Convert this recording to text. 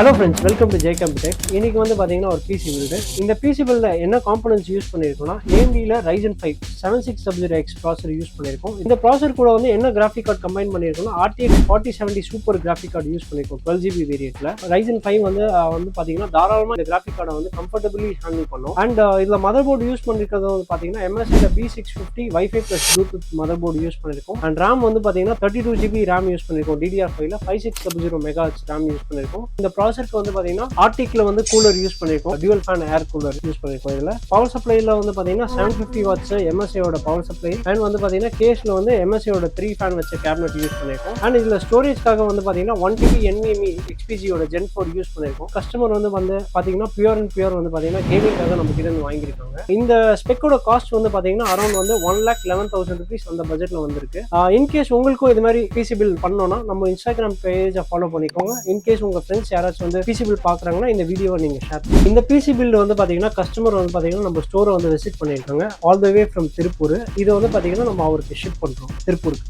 Hello friends, welcome to JComp Tech. இன்னைக்கு வந்து பாத்தீங்கன்னா ஒரு PC build. இந்த PC build என்ன காம்போனன்ட்ஸ் யூஸ் பண்ணிருக்கோம்னா AMD ல Ryzen 5 7600X ப்ராசஸர் யூஸ் பண்ணிருக்கோம். இந்த ப்ராசஸர் கூட வந்து என்ன கிராஃபிக் கார்டு கம்பைன் பண்ணிருக்கோம்னா RTX 4070 super graphic card use பண்ணிருக்கோம் 12GB வேரியன்ட்ல. Ryzen 5 வந்து பாத்தீங்கன்னா தாராளமா இந்த கிராஃபிக் கார்டை வந்து கம்ஃபர்டபிளி ஹேண்டில் பண்ணும். அண்ட் இதுல மதர் போர்டு யூஸ் பண்ணிருக்கிறது வந்து பாத்தீங்கன்னா MSI B650 Wi-Fi plus Bluetooth mother board use பண்ணிருக்கோம். அண்ட் RAM வந்து பாத்தீங்கன்னா 32GB RAM யூஸ் பண்ணிருக்கோம். DDR5 ல 5600 MHz RAM யூஸ் பண்ணிருக்கோம். இந்த ப்ராசஸருக்கு வந்து பாத்தீங்கன்னா ஆர்டிக்ல வந்து கூலர் யூஸ் பண்ணிருக்கோம். Dual fan air cooler use பண்ணிருக்கோம். இதுல பவர் சப்ளைல வந்து பாத்தீங்கன்னா 750 வாட்ஸ் MSI ஓட பவர் சப்ளை அண்ட் வந்து பாத்தீங்கன்னா கேஸ்ல வந்து MSI ஓட 3 ஃபேன் வச்ச கேபினட் யூஸ் பண்ணிருக்கோம். அண்ட் இதுல ஸ்டோரேஜ்க்காக வந்து பாத்தீங்கன்னா 1TB NVMe XPG ஓட Gen 4 யூஸ் பண்ணிருக்கோம். கஸ்டமர் வந்து பாத்தீங்கன்னா பியூர் வந்து பாத்தீங்கன்னா கேமிங்காக நம்ம கிட்ட இருந்து வாங்கியிருக்காங்க. இந்த ஸ்பெக்கோட காஸ்ட் வந்து பாத்தீங்கன்னா அரௌண்ட் வந்து 1,11,000 rupees அந்த பட்ஜெட்ல வந்திருக்கு. இன்கேஸ் உங்களுக்கும் இது மாதிரி PC பில் பண்ணோம்னா நம்ம இன்ஸ்டாகிராம் பேஜை ஃபாலோ பண்ணிக்கோங்க. இன்கேஸ் உங்க ஃப்ரெண்ட்ஸ் யாராச்சும் வந்து PC பில் பாக்குறாங்கன்னா இந்த வீடியோவை நீங்க ஷேர் பண்ணுங்க. இந்த PC பில் வந்து பாத்தீங்கன்னா கஸ்டமர் வந்து பாத்தீங்கன்னா நம்ம ஸ்டோரை வந்து விசிட் பண்ணிருக்காங்க all the way from Tiruppur. இதை வந்து பாத்தீங்கன்னா நம்ம அவருக்கு ஷிப் பண்றோம் திருப்பூருக்கு.